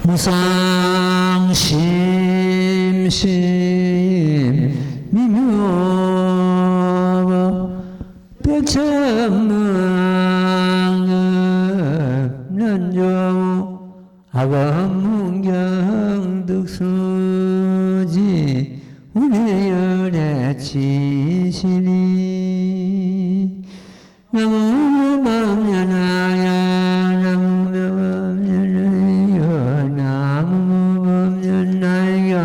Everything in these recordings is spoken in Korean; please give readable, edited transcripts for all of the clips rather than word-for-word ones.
무상심심 미묘 백천만은ਜੋ 아범문경득수지 우리열의 진실이 나무범연하야 나무범연하여 나무범연하여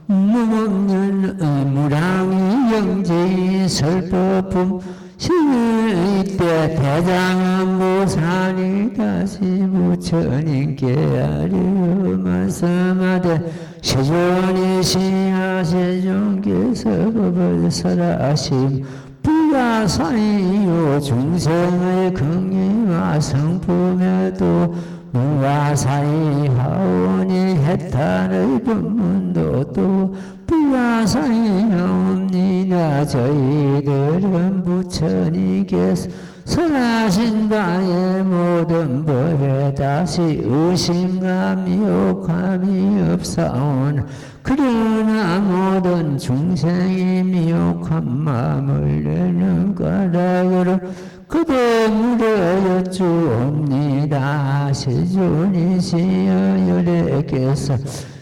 무범연 무랑이영제이 설법품 신의때 대장보살이 다시 부처님께 아뢰어 말씀하되 세존이 시야 세존께서 법을 설하심 불가사의요 중생의 긍휼과 성품에도 무가사의 하오니 해탈의 법문도 또 불가사의하옵니다. 저희들은 부처님께서 설하신 바의 모든 법에 다시 의심과 미혹함이 없사오나 그러나 모든 중생이 미혹한 마음을 내는 까닭으로 그대물어 여쭈옵니다. 세존이시여 열애께서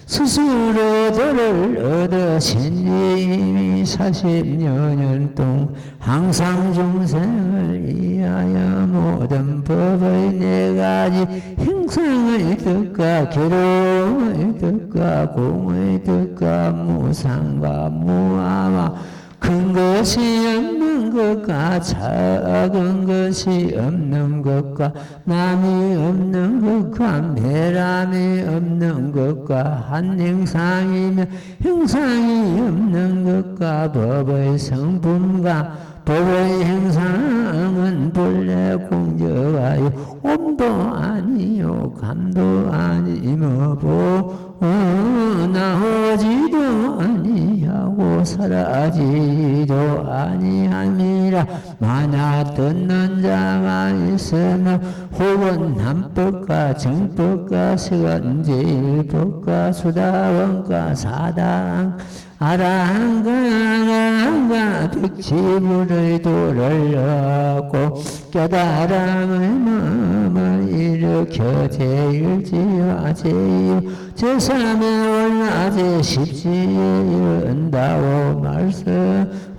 스스로 도를 얻으신 이미 40여 년 동안 항상 중생을 위하여 모든 법의 네 가지 행상의 뜻과 괴로움의 뜻과 공의 뜻과 무상과 무아와 큰 것이 없는 것과 작은 것이 없는 것과 남이 없는 것과 매람이 없는 것과 한 형상이며 형상이 없는 것과 법의 성품과 법의 형상은 본래 공저하여 옴도 아니요 감도 아니며 나오지도 아니하고 사라지도 아니함이라. 만약 듣는 자가 있으면 혹은 남법과 정법과 세간제일법과 수다원과 사당 아라한가 백지불의 도를 얻고 깨달음의 마음을 일으켜 제일지와 제일 제3의 올라제 십지에 이른다고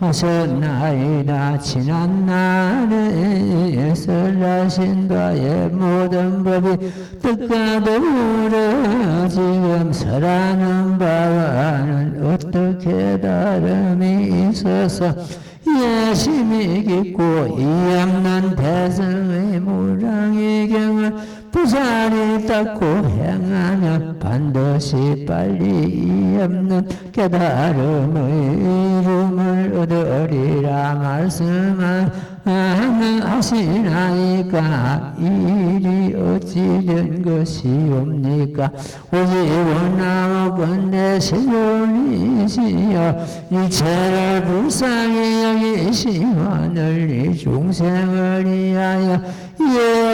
말씀하셨나이다. 지난날에 설하신다의 모든 법이 뜻과 더불어 지금 설하는 바와는 어떻게 다름이 있어서 예심이 깊고 이없는 대성의 무량의 경을 부산이 닦고 행하면 반드시 빨리 이없는 깨달음의 이름을 얻으리라 말씀하시나이까. 일이 어찌 된 것이옵니까? 오직 원하건대 세존이시여 이체를 불쌍히 여기시와 널리 중생을 위하여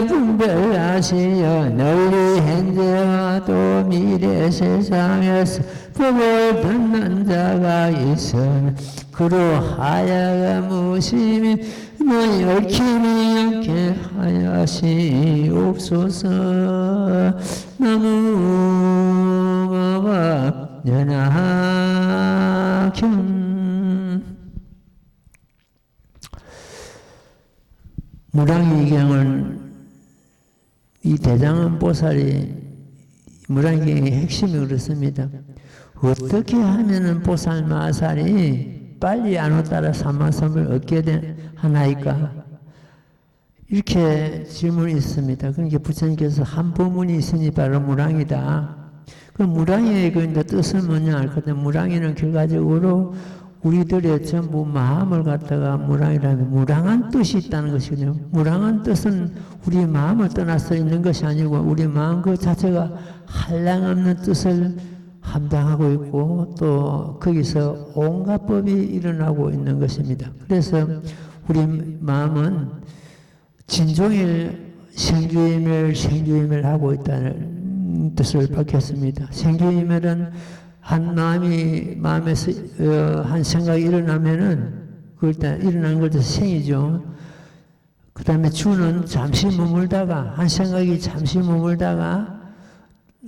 분별하시어 널리 현재와 또 미래 세상에서 법을 듣는 자가 있으면 그로 하여금 무심히 얽히니 않게 하시옵소서. 나무가 연하경 무량이경을 이 대장암 보살이 무량이경의 핵심이 그렇습니다. 어떻게 하면은 보살 마살이 빨리 안오따라 삼마섬을 얻게 하나이까? 이렇게 질문이 있습니다. 그러니까 부처님께서 한 법문이 있으니 바로 무량이다. 그 무량의 그 뜻은 뭐냐 할 건데, 무량이는 결과적으로 우리들의 전부 마음을 갖다가 무량이라면 무량한 뜻이 있다는 것이거든요. 무량한 뜻은 우리 마음을 떠나서 있는 것이 아니고 우리 마음 그 자체가 한량없는 뜻을 함당하고 있고 또 거기서 온갖 법이 일어나고 있는 것입니다. 그래서 우리 마음은 진종일 생주임을 하고 있다는 뜻을 밝혔습니다. 생주이멸은 한 마음에서 한 생각이 일어나면은 그걸 때 일어나는 걸 생이죠. 그 다음에 주는 잠시 머물다가 한 생각이 잠시 머물다가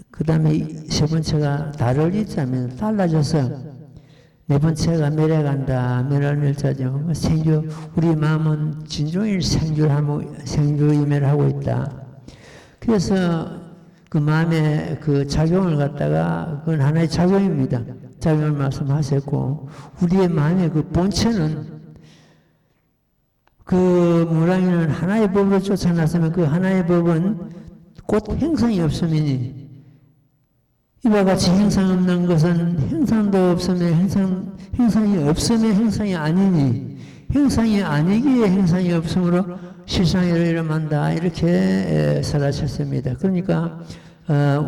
그 다음에 세 번째가 달을 잊자면 달라져서 네 번째가 멸해간다. 멸하는 일자죠. 생주, 우리 마음은 진종일 생주임을 하고 있다. 그래서 그 마음의 그 작용을 갖다가 그건 하나의 작용입니다. 작용을 말씀하셨고 우리의 마음의 그 본체는 그 무랑이는 하나의 법으로 쫓아났으면 그 하나의 법은 곧 형상이 없음이니 이와 같이 형상 없는 것은 형상도 없으면 형상이 없으면 형상이 아니니 형상이 아니기에 형상이 없으므로 실상이를 이름한다. 이렇게 설하셨습니다. 그러니까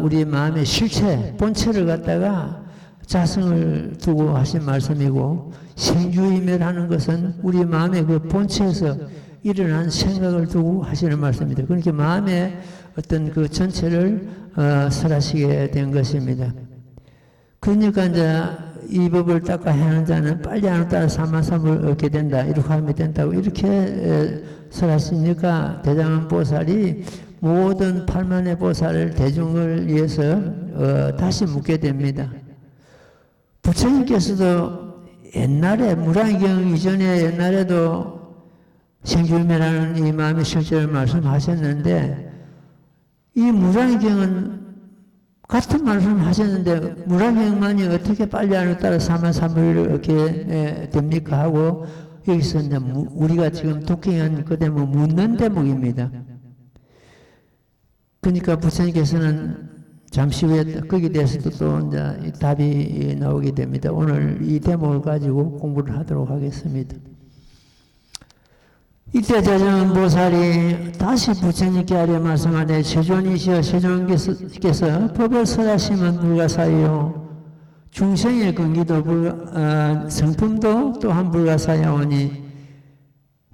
우리 마음의 실체, 본체를 갖다가 자성을 두고 하신 말씀이고 생주이멸하는 것은 우리 마음의 그 본체에서 일어난 생각을 두고 하시는 말씀입니다. 그러니까 마음의 어떤 그 전체를 설하시게 된 것입니다. 그러니까 이제 이 법을 닦아 하는 자는 빨리 하는 따라 사만삼을 얻게 된다. 이렇게 하면 된다고 이렇게 설하시니까 대장은 보살이 모든 팔만의 보살을 대중을 위해서 다시 묻게 됩니다. 부처님께서도 옛날에 무량경 이전에 옛날에도 생주이멸하는 이 마음의 실제를 말씀하셨는데 이 무량경은 같은 말씀을 하셨는데 무량경만이 어떻게 빨리 하는 따라 사만삼불을 얻게 됩니까 하고 여기서 이제 우리가 지금 독행한 그 대목 묻는 대목입니다. 그러니까 부처님께서는 잠시 후에 거기에 대해서도 또 이제 답이 나오게 됩니다. 오늘 이 대목을 가지고 공부를 하도록 하겠습니다. 이때 대전 보살이 다시 부처님께 아뢰 말씀하되 세존이시여 세존께서 법을 설하시면 불가사이요 중생의 근기도 성품도 또한 불가사야오니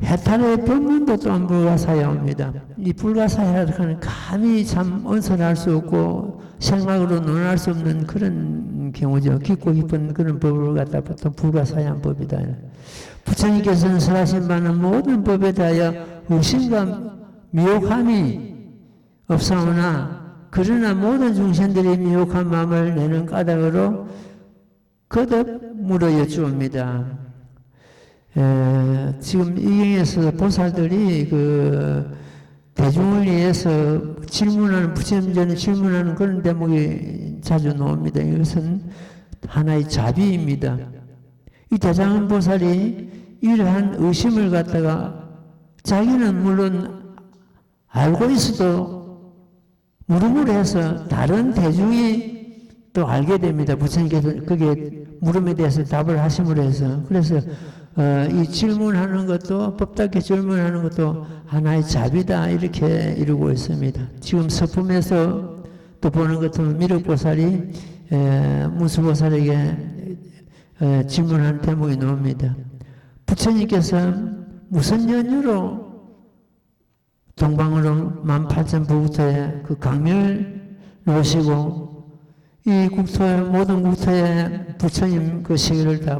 해탈의 법문도 또한 불가사야옵니다. 이 불가사야라는 것은 감히 참 언설할 수 없고 생각으로 논할 수 없는 그런 경우죠. 깊고 깊은 그런 법을 갖다 보통 불가사야한 법이다. 부처님께서는 설하신 바는 모든 법에 대하여 의심과 미혹함이 없사오나 그러나 모든 중생들이 미혹한 마음을 내는 까닭으로 거듭 물어 여쭈옵니다. 지금 이 경에서 보살들이 그 대중을 위해서 질문하는 부처님 전에 질문하는 그런 대목이 자주 나옵니다. 이것은 하나의 자비입니다. 이 대장은 보살이 이러한 의심을 갖다가 자기는 물론 알고 있어도 물음을 해서 다른 대중이 또 알게 됩니다. 부처님께서 거기에 물음에 대해서 답을 하심으로 해서 그래서 이 질문하는 것도 법답게 질문하는 것도 하나의 자비다 이렇게 이루고 있습니다. 지금 서품에서 또 보는 것 같으면 미륵보살이 문수보살에게 질문하는 대목이 나옵니다. 부처님께서 무슨 연유로 동방으로 18,000부부터의 그 강멸을 오시고 이 국토의 모든 국토에 부처님 그 시기를 다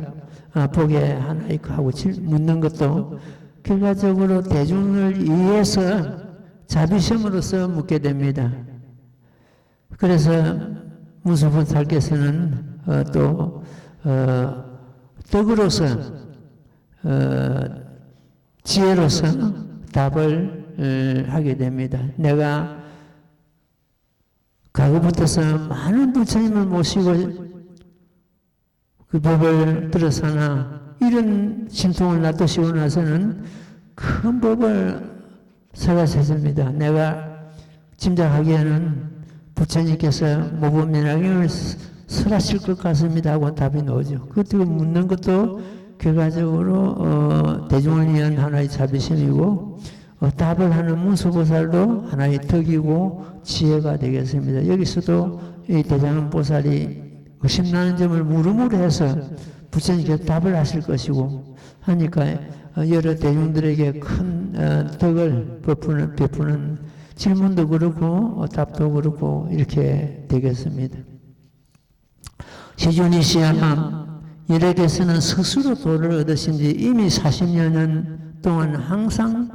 보게 하나이까 하고 묻는 것도 결과적으로 대중을 위해서 자비심으로서 묻게 됩니다. 그래서 문수보살께서는 또 덕으로서 지혜로서 답을 하게 됩니다. 내가 과거부터서 많은 부처님을 모시고 그 법을 들어서나 이런 신통을 놔두시고 나서는 큰 법을 설하셨습니다. 내가 짐작하기에는 부처님께서 모범면학을 설하실 것 같습니다 하고 답이 나오죠. 그것도 묻는 것도 결과적으로 대중을 위한 하나의 자비심이고 답을 하는 문수보살도 하나의 덕이고 지혜가 되겠습니다. 여기서도 이 대장은 보살이 의심나는 점을 물음으로 해서 부처님께서 답을 하실 것이고 하니까 여러 대중들에게 큰 덕을 베푸는 질문도 그렇고 답도 그렇고 이렇게 되겠습니다. 시주니시아 예레께서는 스스로 도를 얻으신 지 이미 40여 년 동안 항상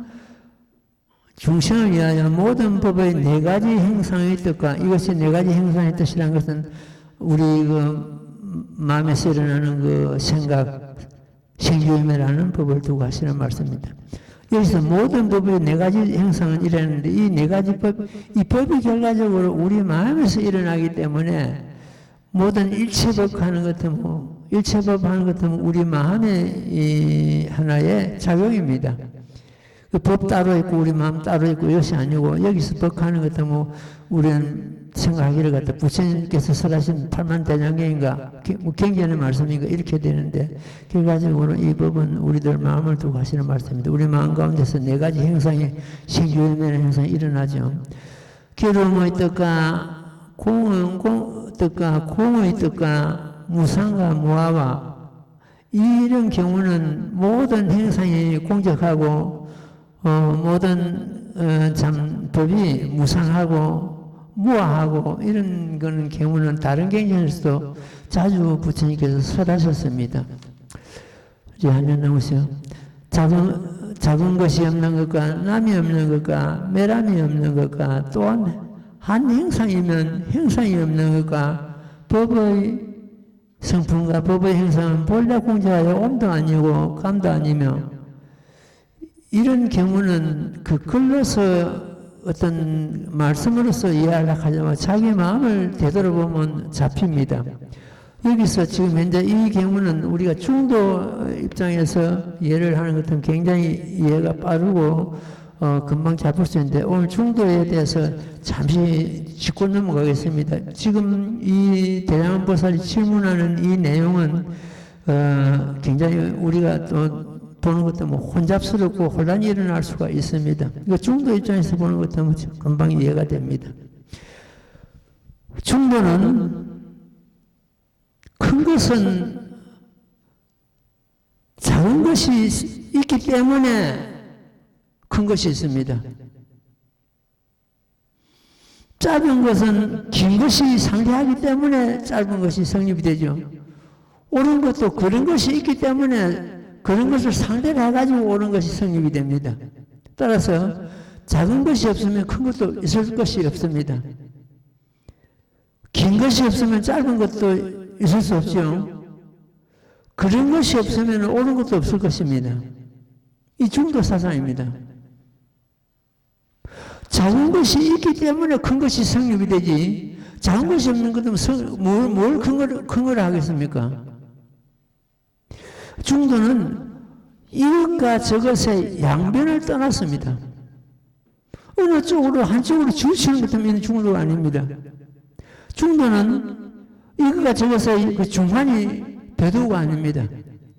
중생을 위하여 모든 법의 4가지 행상의 뜻과 이것이 4가지 행상의 뜻이라는 것은 우리 마음에서 일어나는 생각, 생주임이라는 법을 두고 하시는 말씀입니다. 여기서 모든 법의 4가지 행상은 이랬는데 이 4가지 법, 이 법이 결과적으로 우리 마음에서 일어나기 때문에 모든 일체법 하는 것은 일체법 하는 것은 우리 마음의 이 하나의 작용입니다. 그 법 따로 있고 우리 마음 따로 있고 이것이 아니고 여기서 법하는 것은 우리는 생각하기를 갖다 부처님께서 설하신 8만 대장경인가 경전의 말씀인가 이렇게 되는데 결과적으로 이 법은 우리들 마음을 두고 하시는 말씀입니다. 우리 마음 가운데서 4가지 행상이 생주일면의 행상이 일어나죠. 기름의 뜻과 공의 뜻과 무상과 무아와 이런 경우는 모든 행상이 공적하고 모든 법이 무상하고 무아하고 이런 거는 경우는 다른 경전에서도 자주 부처님께서 설하셨습니다. 이제 한번 나오세요. 작은 것이 없는 것과 남이 없는 것과 매람이 없는 것과 또한 한 행상이면 행상이 없는 것과 법의 성품과 법의 행상은 본래 공자의 온도 아니고 감도 아니며 이런 경우는 그 글로서 어떤 말씀으로서 이해하려고 하지만 자기 마음을 되돌아보면 잡힙니다. 여기서 지금 현재 이 경우는 우리가 중도 입장에서 이해를 하는 것은 굉장히 이해가 빠르고 금방 잡을 수 있는데 오늘 중도에 대해서 잠시 짚고 넘어가겠습니다. 지금 이 대장보살이 질문하는 이 내용은 굉장히 우리가 또 보는 것도 혼잡스럽고 혼란이 일어날 수가 있습니다. 이거 중도 입장에서 보는 것도 금방 이해가 됩니다. 중도는 큰 것은 작은 것이 있기 때문에 큰 것이 있습니다. 짧은 것은 긴 것이 상대하기 때문에 짧은 것이 성립이 되죠. 옳은 것도 그런 것이 있기 때문에 그런 것을 상대로 해가지고 옳은 것이 성립이 됩니다. 따라서 작은 것이 없으면 큰 것도 있을 것이 없습니다. 긴 것이 없으면 짧은 것도 있을 수 없죠. 그런 것이 없으면 옳은 것도 없을 것입니다. 이 중도 사상입니다. 작은 것이 있기 때문에 큰 것이 성립이 되지 작은 것이 없는 것은 뭘 큰 걸 하겠습니까? 중도는 이것과 저것의 양변을 떠났습니다. 어느 쪽으로 한쪽으로 치우치는 것은 중도가 아닙니다. 중도는 이것과 저것의 그 중간이 배도가 아닙니다.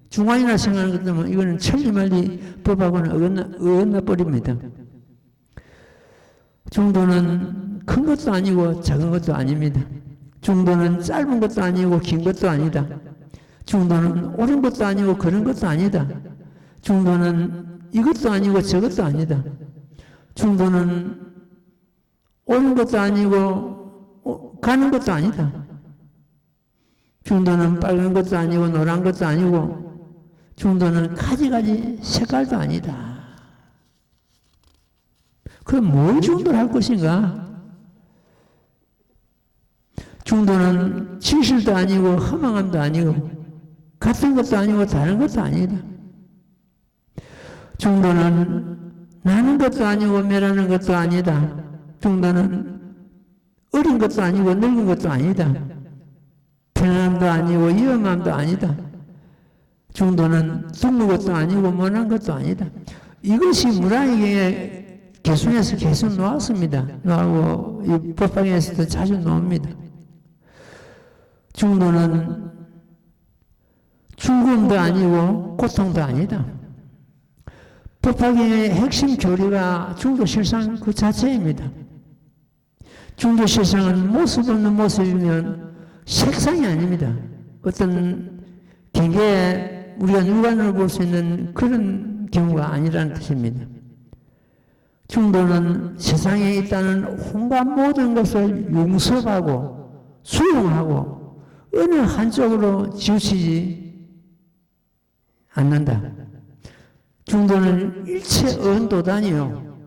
중간이라 생각하는 것은 이거는 천리말리 법하고는 어긋나 버립니다. 중도는 큰 것도 아니고 작은 것도 아닙니다. 중도는 짧은 것도 아니고 긴 것도 아니다. 중도는 옳은 것도 아니고 그런 것도 아니다. 중도는 이것도 아니고 저것도 아니다. 중도는 옳은 것도 아니고 가는 것도 아니다. 중도는 빨간 것도 아니고 노란 것도 아니고 중도는 가지가지 색깔도 아니다. 그럼 뭘 중도를 할 것인가? 중도는 진실도 아니고 허망함도 아니고 같은 것도 아니고 다른 것도 아니다. 중도는 나는 것도 아니고 멸하는 것도 아니다. 중도는 어린 것도 아니고 늙은 것도 아니다. 편안함도 아니고 위험함도 아니다. 중도는 둥근 것도 아니고 못난 것도 아니다. 이것이 무라이경의 개순에서 계속 나왔습니다. 나오고 이 법방에서도 자주 나옵니다. 중도는 죽음도 아니고 고통도 아니다. 법화경의 핵심 교리가 중도 실상 그 자체입니다. 중도 실상은 모습 없는 모습이면 색상이 아닙니다. 어떤 경계에 우리가 육안으로 볼 수 있는 그런 경우가 아니라는 뜻입니다. 중도는 세상에 있다는 온갖 모든 것을 용서하고 수용하고 어느 한쪽으로 치우치지 않는다. 중도는 일체 언도단이요,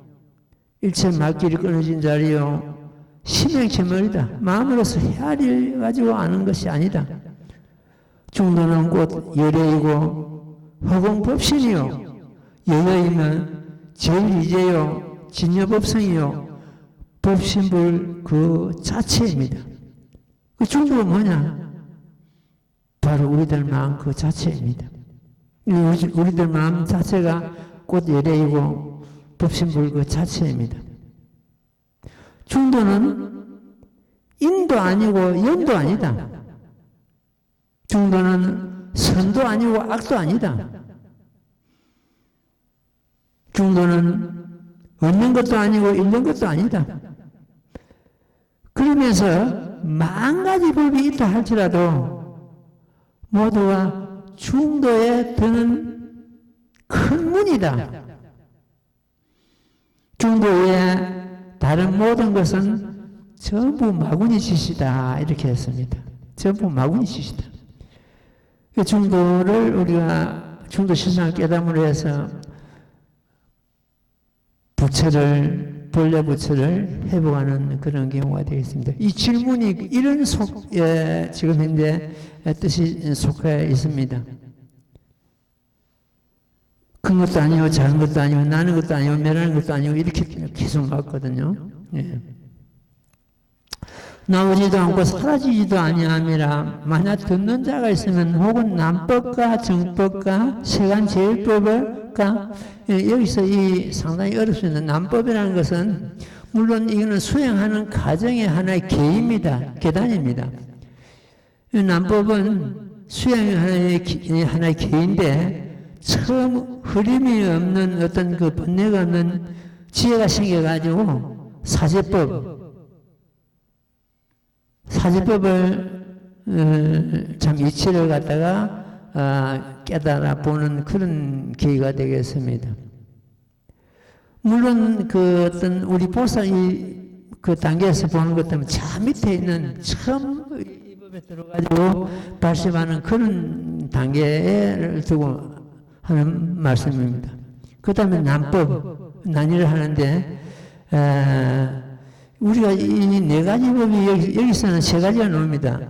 일체 막길이 끊어진 자리요, 심행체멸이다. 마음으로서 헤아려 가지고 아는 것이 아니다. 중도는 곧 열애이고 허공법신이요, 열애이면 제일이제요, 진여법성이요, 법신불 그 자체입니다. 그 중도가 뭐냐? 바로 우리들 마음 그 자체입니다. 우리들 마음 자체가 곧 열애이고 법신불 그 자체입니다. 중도는 인도 아니고 연도 아니다. 중도는 선도 아니고 악도 아니다. 중도는 없는 것도 아니고 있는 것도 아니다. 그러면서 만 가지 법이 있다 할지라도 모두가 중도에 드는 큰 문이다. 중도 외에 다른 모든 것은 전부 마구니 짓이다. 이렇게 했습니다. 전부 마구니 짓이다. 중도를 우리가 중도 신앙 깨달음으로 해서 부처를, 본래 부처를 회복하는 그런 경우가 되겠습니다. 이 질문이 이런 지금 현재 뜻이 속해 있습니다. 큰 것도 아니고 작은 것도 아니고 나는 것도 아니고 멸하는 것도 아니고 이렇게 계속 나왔거든요. 예. 나오지도 않고 사라지지도 아니함이라. 만약 듣는 자가 있으면 혹은 남법과 정법과 세간제일법을까, 여기서 이 상당히 어렵습니다. 남법이라는 것은 물론 이거는 수행하는 과정의 하나의 계입니다. 계단입니다. 남법은 수행의 하나의 계인데 처음 흐름이 없는 어떤 그 번뇌가 없는 지혜가 생겨가지고 사제법을 참 이치를 갖다가 깨달아 보는 그런 계기가 되겠습니다. 물론 그 어떤 우리 보살 그 단계에서 보는 것 때문에 저 밑에 있는 처음 이 법에 들어가지고 발심하는 그런 단계를 두고 하는 말씀입니다. 그 다음에 난법, 난의를 하는데 우리가 이 네 가지 법이 여기서는 세 가지가 나옵니다.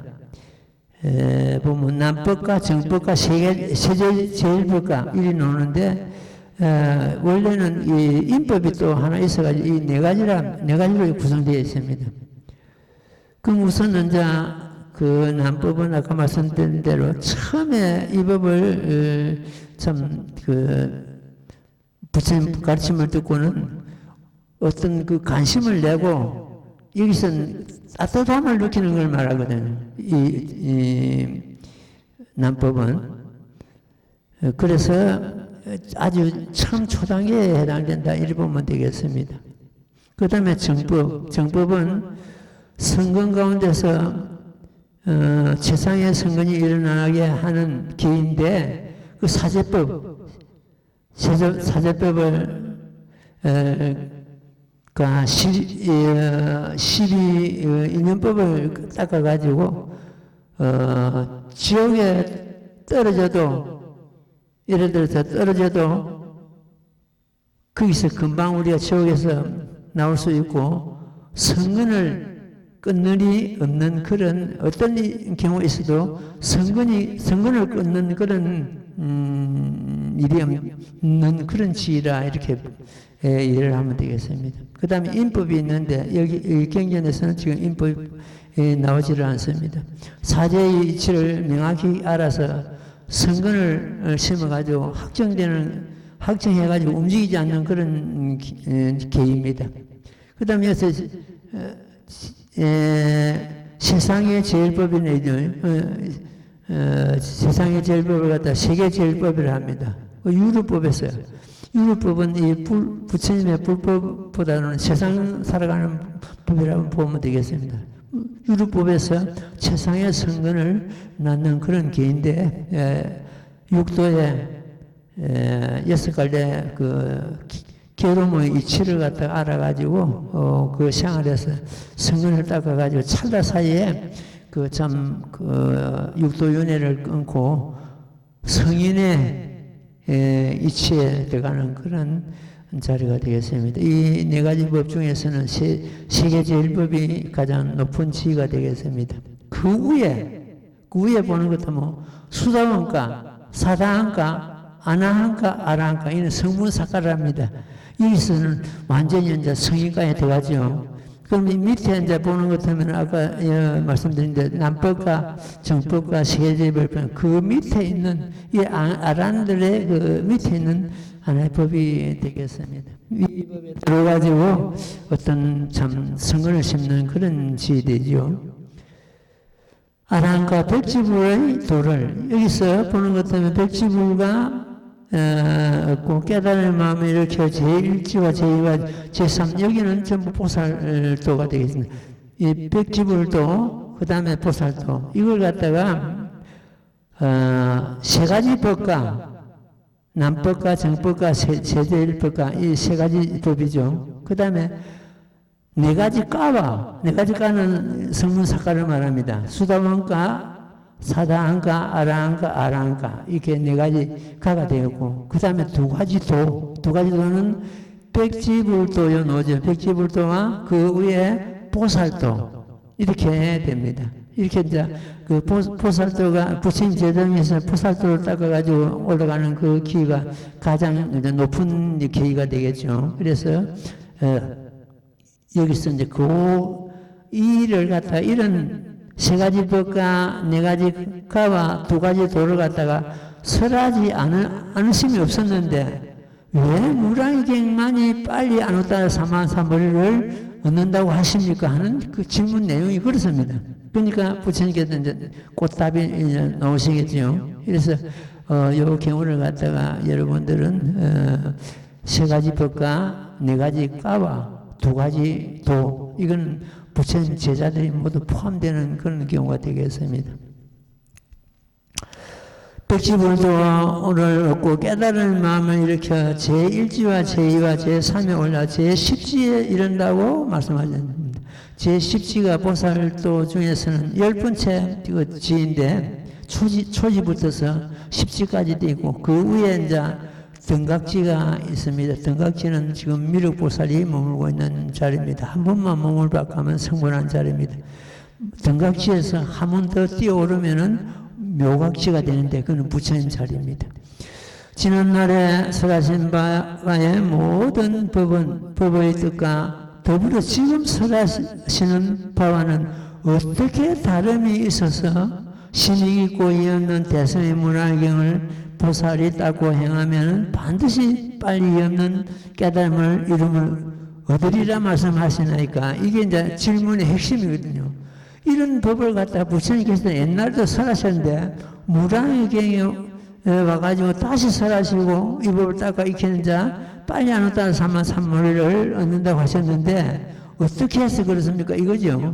보면 남법과 정법과 세제일법과 이리 나오는데 원래는 이 인법이 또 하나 있어가지고 이 네 가지로 구성되어 있습니다. 그럼 우선은 그 남법은 아까 말씀드린 대로 처음에 이 법을 부처님 가르침을 듣고는 어떤 그 관심을 내고 여기서는 따뜻함을 느끼는 걸 말하거든요. 이 남법은. 그래서 아주 처음 초단계에 해당된다 이렇게 보면 되겠습니다. 그 다음에 정법은 성근 가운데서 최상의 성근이 일어나게 하는 기인데 그 사제법을 12인연법을 닦아가지고 지옥에 떨어져도 예를 들어서 떨어져도 거기서 금방 우리가 지옥에서 나올 수 있고 성근을 끊는 일이 없는 그런 어떤 경우가 있어도 성근을 끊는 그런 일이 없는 그런 지위라 이렇게 이해를 하면 되겠습니다. 그 다음에 인법이 있는데 여기 경전에서는 지금 인법이 나오지를 않습니다. 사제의 이치를 명확히 알아서 성근을 심어가지고 확정해가지고 움직이지 않는 그런 계입니다. 그 다음에 여기서 세상의 제일법이네, 세상의 제일법을 갖다 세계 제일법이라 합니다. 유르법에서요. 유르법은 이 부처님의 불법보다는 세상 살아가는 법이라고 보면 되겠습니다. 유르법에서 세상의 성근을 낳는 그런 계인데, 육도에 6갈래 그 괴로움의 이치를 갖다가 알아가지고 그 생활에서 성근을 닦아가지고 찰나 사이에 그 육도윤회를 끊고 성인의 이치에 들어가는 그런 자리가 되겠습니다. 이 네 가지 법 중에서는 세계 제일법이 가장 높은 지위가 되겠습니다. 그 위에 보는 것도 뭐 수다원가, 사다한가, 아나한가, 아라한가 이는 성문사가랍니다. 여기서는 완전히 이제 성인가에 들어가죠. 그럼 이 밑에 이제 보는 것 하면 아까 말씀드린 데 남법과 정법과 세계제일법 그 밑에 있는 이 아란들의 그 밑에 있는 하나의 법이 되겠습니다. 이 법에 들어가지고 어떤 참 성근을 심는 그런 지되죠. 아란과 백지불의 도를 여기서 보는 것 하면 백지불과 깨달을 마음을 일으켜 제1지와 제2와 제3 여기는 전부 보살도가 되겠습니다. 이 백지불도 그 다음에 보살도 이걸 갖다가 세 가지 법과 남법과 정법과 세제일법과 이 세 가지 법이죠. 그 다음에 네 가지 과는 성문사과를 말합니다. 수다원과 사다한가, 아라한가, 아라한가 이렇게 네 가지 가가 되었고 그 다음에 두 가지 도는 백지불도요 노죠. 백지불도와 그 위에 보살도 이렇게 됩니다. 이렇게 이제 그 보살도가 부처님 제정에서 보살도를 닦아가지고 올라가는 그 기회가 가장 이제 높은 기회가 되겠죠. 그래서 여기서 이제 그 일을 갖다가 이런 세 가지 법과 네 가지 가와 두 가지 도를 갖다가 설하지 않으심이 없었는데 왜 무량의경만이 빨리 안웃다라 사만사머리를 얻는다고 하십니까? 하는 그 질문 내용이 그렇습니다. 그러니까 부처님께서 이제 꽃답이 이제 나오시겠죠. 그래서 요 경우를 갖다가 여러분들은 세 가지 법과 네 가지 가와 두 가지 도 이건 부처님 제자들이 모두 포함되는 그런 경우가 되겠습니다. 백지불도 오늘 얻고 깨달은 마음을 일으켜 제1지와 제2와 제3에 올라 제10지에 이른다고 말씀하셨습니다. 제10지가 보살도 중에서는 10번째 지인데 초지부터서 10지까지 되어 있고 그 위에 이제 등각지가 있습니다. 등각지는 지금 미륵보살이 머물고 있는 자리입니다. 한 번만 머물러 가면 성불한 자리입니다. 등각지에서 한 번 더 뛰어오르면은 묘각지가 되는데 그는 부처님 자리입니다. 지난날에 설하신 바의 모든 법은 법의 뜻과 더불어 지금 설하시는 바와는 어떻게 다름이 있어서 신이 있고 이 없는 대성의 문화경을 보살이 닦고 행하면 반드시 빨리 없는 깨달음을 이름을 얻으리라 말씀하시나이까. 이게 이제 질문의 핵심이거든요. 이런 법을 갖다가 부처님께서 옛날에도 설하셨는데 무량의경에 와가지고 다시 설하시고 이 법을 닦아 익히는 자 빨리 안 얻다가 사만삼머리를 얻는다고 하셨는데 어떻게 해서 그렇습니까? 이거죠.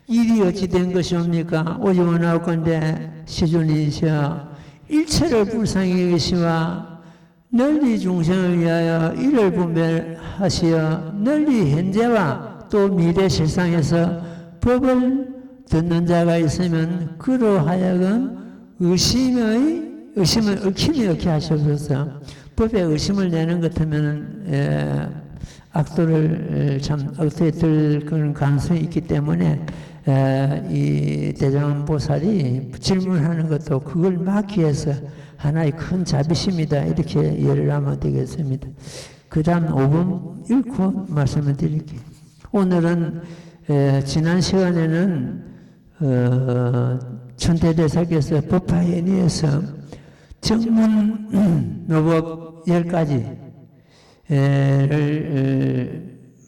일이 어찌 된 것이옵니까? 오직 원하건대 시존이시여 일체를 불상히 여기시와 널리 중생을 위하여 이를 분별하시어 널리 현재와 또 미래 실상에서 법을 듣는 자가 있으면 그로 하여금 의심을 얽힘이 없게 하시옵소서. 법에 의심을 내는 것 하면은 악도를 참 억지에 들 그런 가능성이 있기 때문에 이 대장보살이 질문하는 것도 그걸 막기 위해서 하나의 큰 자비심이다 이렇게 이해를 하면 되겠습니다. 그 다음 5번 읽고 말씀을 드릴게요. 오늘은 지난 시간에는 천태대사께서 법화연의에서 정문 노법 10가지를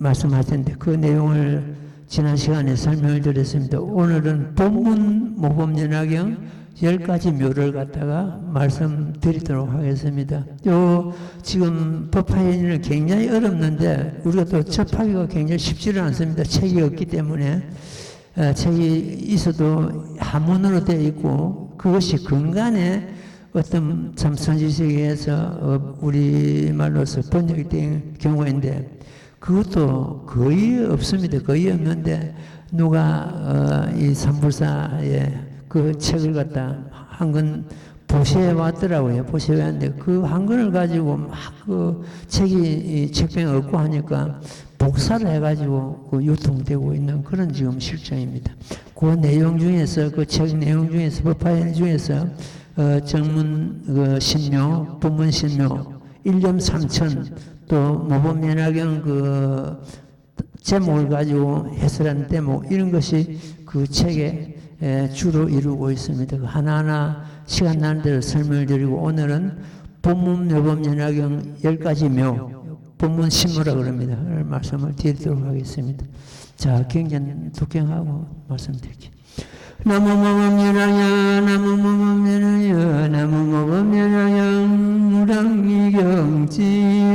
말씀하셨는데 그 내용을 지난 시간에 설명을 드렸습니다. 오늘은 본문 모범연화경 10가지 묘를 갖다가 말씀드리도록 하겠습니다. 지금 법화연의는 굉장히 어렵는데 우리가 또 접하기가 굉장히 쉽지는 않습니다. 책이 없기 때문에 책이 있어도 한문으로 되어 있고 그것이 근간에 어떤 참 선지식에서 우리말로서 번역이 된 경우인데 그것도 거의 없습니다. 거의 없는데 누가 이 산불사의 그 책을 갖다 한 권 보시해 왔더라고요. 보시해 왔는데 그 한 권을 가지고 막 그 책이 책병이 없고 하니까 복사를 해가지고 그 유통되고 있는 그런 지금 실정입니다. 그 내용 중에서 그 책 내용 중에서 법화 중에서 정문 신묘, 법문 신묘, 일념 삼천 또 모범연화경 그 제목을 가지고 해설한 대목 이런 것이 그 책에 주로 이루고 있습니다. 그 하나하나 시간 나는 대로 설명을 드리고 오늘은 본문 모범연화경 10가지 묘 본문 신묘라 그럽니다. 말씀을 드리도록 하겠습니다. 자, 경전 독경하고 말씀드릴게요. 나무 모범연화경 나무 모범연화경 나무 모범연화경 무랑미경지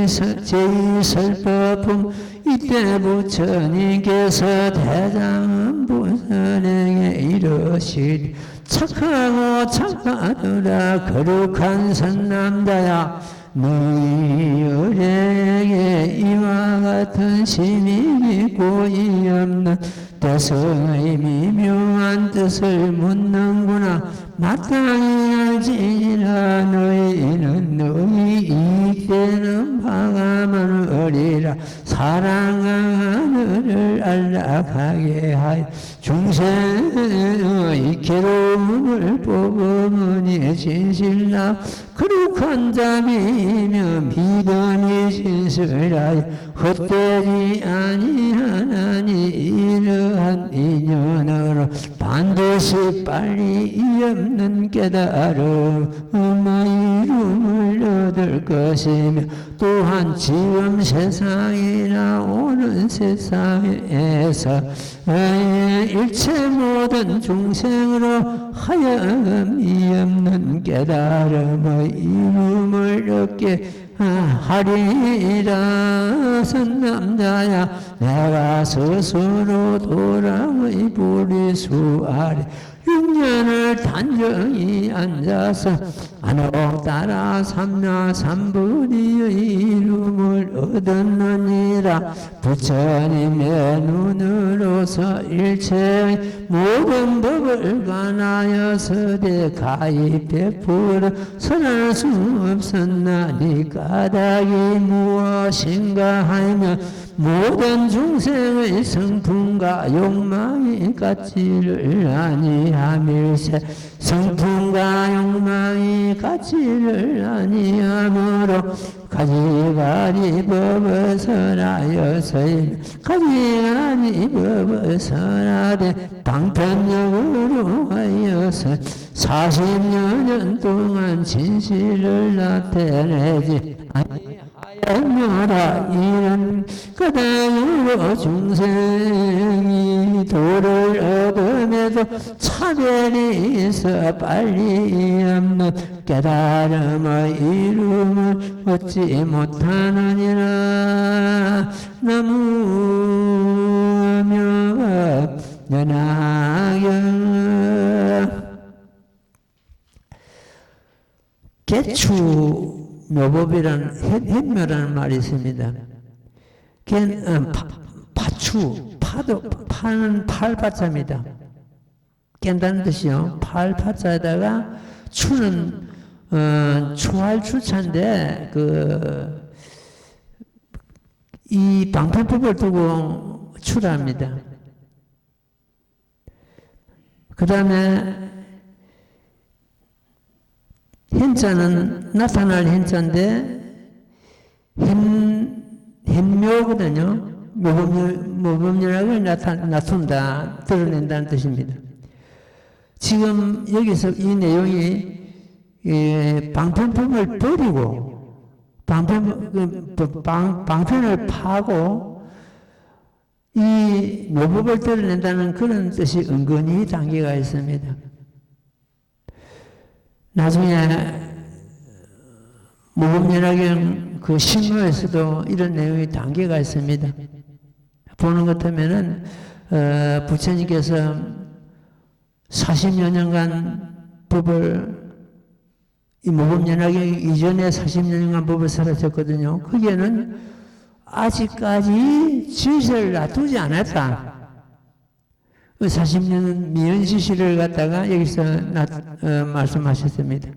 제2설법품 이때 부처님께서 대장본선행에 이르시리 착하고 착하더라 거룩한 선남자야 너희 열행에 이와 같은 심이 고이 없는 대성의 미묘한 뜻을 묻는구나. 마땅히 알지니라. 너희는 너희 이익되는 바가만 어리라. 사랑과 하늘을 안락하게 하여 중생의 괴로움을 뽑으니 진실나 거룩한 자비며 믿음이 진실하여 헛되지 아니하나니 이러한 인연으로 반드시 빨리 이 없는 깨달음의 이름을 얻을 것이며 또한 지금 세상이나 오는 세상에서 일체 모든 중생으로 하여금 이 없는 깨달음의 이름을 얻게 하리라. 선남자야 내가 스스로 도랑의 불이수 아래 6년을 단정히 앉아서 안옥 따라 삼나 삼분이의 이름을 얻었느니라. 부처님의 눈으로서 일체의 모든 법을 관하여서대 가히 베풀어 선할 수 없었나니 까닭이 무엇인가 하며 모든 중생의 성품과 욕망이 같지를 아니하밀세 성품과 욕망이 같지를 아니하므로 가지가지 법을 설하여서인 가지가지 법을 설하되 방편력으로 하여서 40여 동안 진실을 나타내지 하여라. 이런 까닭으로 중생이 도를 얻음에도 차별이 있어 빨리 없는 깨달음의 이름을 얻지 못하느니라. 나무명업 연하경 개추 묘법이라는 햇묘라는 말이 있습니다. 파추, 파는 팔파자입니다. 깬다는 뜻이요. 팔파자에다가 추는 추할추차인데 이 방편법을 두고 추랍니다. 그 다음에 현자는 나타날 현자인데 현묘거든요. 모범연락을 나툰다, 드러낸다는 뜻입니다. 지금 여기서 이 내용이 방편법을 버리고 방편을 파고 이 묘법을 드러낸다는 그런 뜻이 은근히 담겨가 있습니다. 나중에 모범연화경 그 신묘에서도 이런 내용이 담겨가 있습니다. 보는 것 같으면은 부처님께서 40여 년간 법을 이 모범연합경 이전에 40년간 법을 살았었거든요. 거기에는 아직까지 질서를 놔두지 않았다. 40년은 미연지시를 갖다가 여기서 말씀하셨습니다.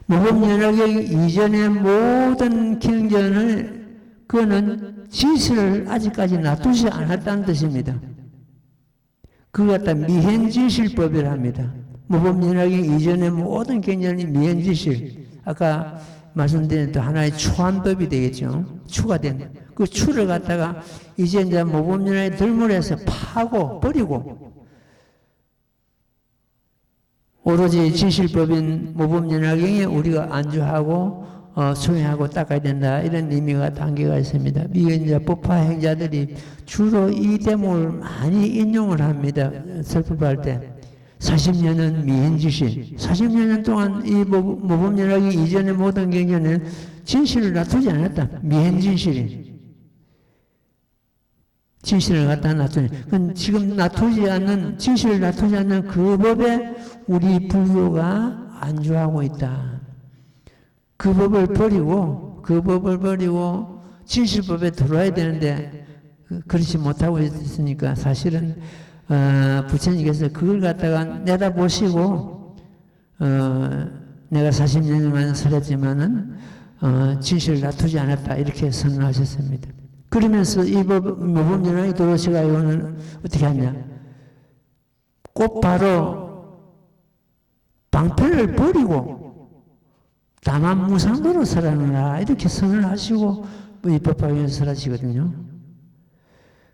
모범연합경 이전의 모든 경전을 그거는 질서를 아직까지 놔두지 않았다는 뜻입니다. 그걸 갖다 미행지실법이라 합니다. 모범연합경 이전의 모든 경전이 미행지실. 아까 말씀드린 또 하나의 추한법이 되겠죠. 추가 된. 그 추를 갖다가 이제 모범연합의 들물에서 파고 버리고 오로지 지실법인 모범연합경에 우리가 안주하고 수행하고 닦아야 된다. 이런 의미가 담겨가 있습니다. 이게 법화 행자들이 주로 이 대목을 많이 인용을 합니다. 설법할 때. 40년은 미행지실. 40년 동안 이 모범연합경 이전의 모든 경전은 진실을 놔두지 않았다. 미행진실이. 진실을 갖다 놔두니. 그건 지금 놔두지 않는, 진실을 놔두지 않는 그 법에 우리 불교가 안주하고 있다. 그 법을 버리고 진실법에 들어와야 되는데 그렇지 못하고 있으니까 사실은 부처님께서 그걸 갖다가 내다보시고 내가 40년만 살았지만은 진실을 놔두지 않았다 이렇게 선언하셨습니다. 그러면서 이 모범연합이 도로시가 이거는 어떻게 하냐? 곧바로 방편을 버리고 다만 무상도로 살아라 이렇게 선언을 하시고 이 법화에서 살아시거든요.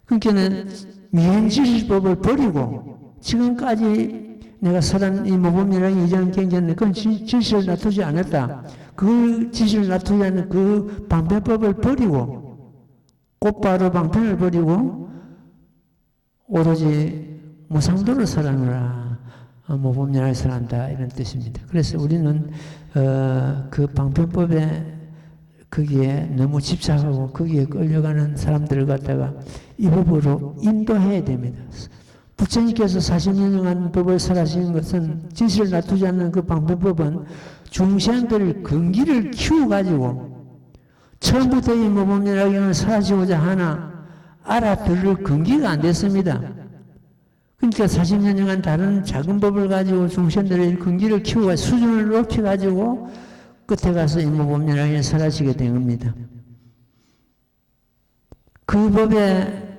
그러니까는 미행지실법을 버리고 지금까지 내가 살아난 이 모범연합 이전 경전은 그건 진실을 놔두지 않았다. 그 진실을 놔두지 않는 그 방편법을 버리고 곧바로 방편을 버리고 오로지 무상도를 살아노라. 모범연합에 살아난다 이런 뜻입니다. 그래서 우리는 그 방편법에 거기에 너무 집착하고 거기에 끌려가는 사람들을 갖다가 이 법으로 인도해야 됩니다. 부처님께서 40년간 법을 설하시는 것은 진실을 놔두지 않는 그 방편법은 중생들을 근기를 키워가지고 처음부터 이 모범연합경을 설하시고자 하나 알아들을 근기가 안 됐습니다. 그러니까 40년간 다른 작은 법을 가지고 중생들의 근기를 키우고 수준을 높여가지고 끝에 가서 이 모범연합경을 설하시게 된 겁니다. 그 법에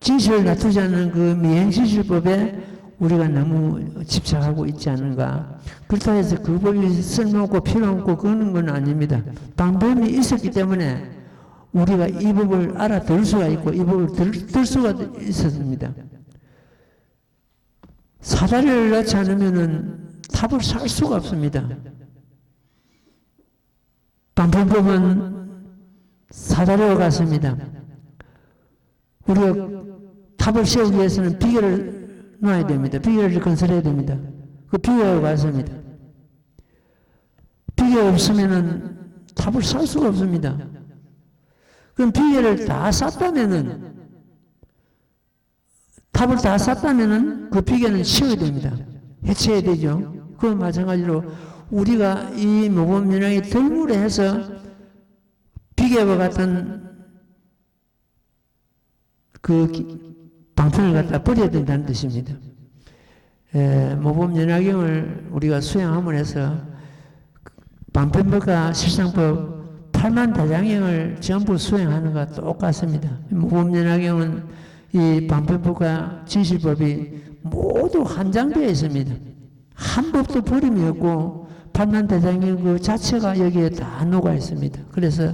진실을 놔두지 않는 그 미행지실법에 우리가 너무 집착하고 있지 않은가. 그렇다고 해서 그 법이 쓸모없고 필요없고 그러는 건 아닙니다. 방법이 있었기 때문에 우리가 이 법을 알아들 수가 있고 이 법을 들 수가 있었습니다. 사다리를 넣지 않으면 탑을 살 수가 없습니다. 방편법은 사다리와 같습니다. 우리가 탑을 세우기 위해서는 비계를 놔야 됩니다. 비계를 건설해야 됩니다. 그 비계와 같습니다. 비계가 없으면은 탑을 살 수가 없습니다. 그럼 비계를 다 쌌다면은 탑을 다 쌌다면은 그 비계는 치워야 됩니다. 해체해야 되죠. 그건 마찬가지로 우리가 이 모범연합의 들물에 해서 비계와 같은 그 방편을 갖다 버려야 된다는 뜻입니다. 모범연합경을 우리가 수행함을 해서 방편법과 실상법 8만 대장경을 전부 수행하는 것과 똑같습니다. 모범연합경은 이 방편법과 진실법이 모두 한장되어 있습니다. 한 법도 버림이 없고 8만 대장경 그 자체가 여기에 다 녹아 있습니다. 그래서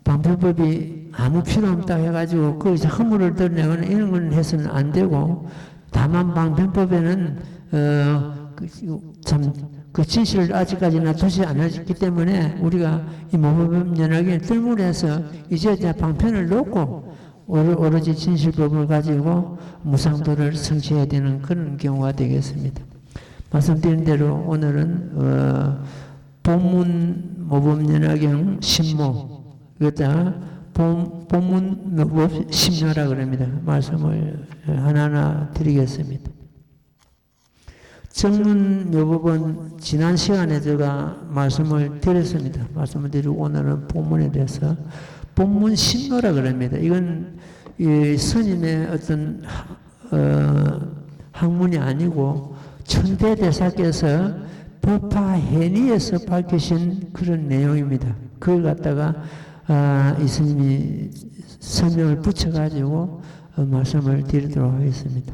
방편법이 아무 필요 없다 해가지고 거기서 허물을 드러내거나 이런 건 해서는 안 되고 다만 방편법에는 그 진실을 아직까지 놔두지 않았기 때문에 우리가 이 모범연합경에 들물해서 이제 방편을 놓고 오로지 진실법을 가지고 무상도를 성취해야 되는 그런 경우가 되겠습니다. 말씀드린 대로 오늘은 본문 모범연합경 신모 그다 본문 법 심료라 그럽니다. 말씀을 하나하나 드리겠습니다. 정문묘법은 지난 시간에 제가 말씀을 드렸습니다. 말씀을 드리고 오늘은 본문에 대해서 본문 신노라 그럽니다. 이건 이 스님의 어떤 학문이 아니고 천대대사께서 법화해니에서 밝히신 그런 내용입니다. 그걸 갖다가 이 스님이 설명을 붙여가지고 말씀을 드리도록 하겠습니다.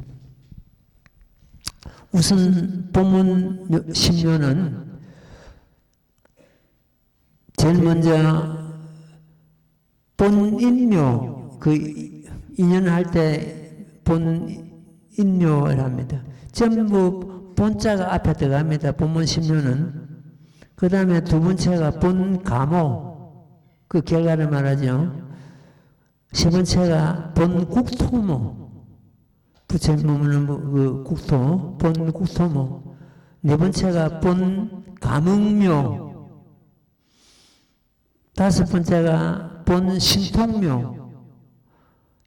우선 본문 신묘는 제일 먼저 본인묘, 그 인연할 때 본인묘랍니다. 전부 본자가 앞에 들어갑니다. 본문 신묘는. 그 다음에 두 번째가 본가모, 그 결과를 말하죠. 세 번째가 본국토모, 부처님 머무는 그 국토, 본국토모. 네 번째가 본가문묘. 다섯 번째가 본신통묘.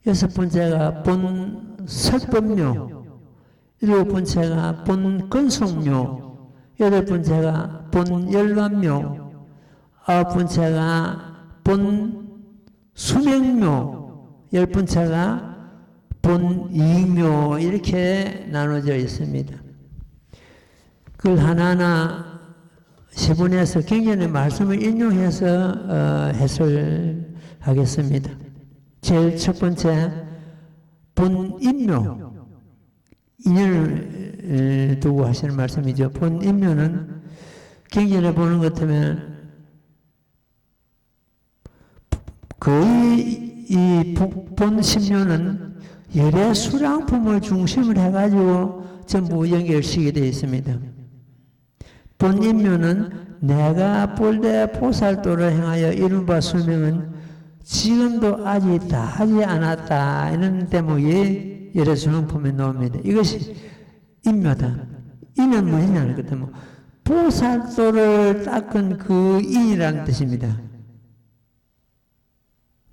여섯 번째가 본설법묘. 일곱 번째가 본건속묘. 여덟 번째가 본열반묘. 아홉 번째가 본수명묘. 열 번째가 본이묘. 이렇게 나눠져 있습니다. 그걸 하나하나 세분해서 경전의 말씀을 인용해서 해설하겠습니다. 제일 첫 번째 본인묘. 인연을 두고 하시는 말씀이죠. 본인묘는 경전에 보는 것 같으면 거의 이 본신묘는 열의 수량품을 중심으로 해가지고 전부 연결시게 되어 있습니다. 본인묘는 내가 본래 보살도를 행하여 이룬 바 수명은 지금도 아직 다 하지 않았다. 이런 대목이 열의 수량품에 나옵니다. 이것이 인묘다. 인은 뭐냐는 것 때문에 보살도를 닦은 그 인이라는 뜻입니다.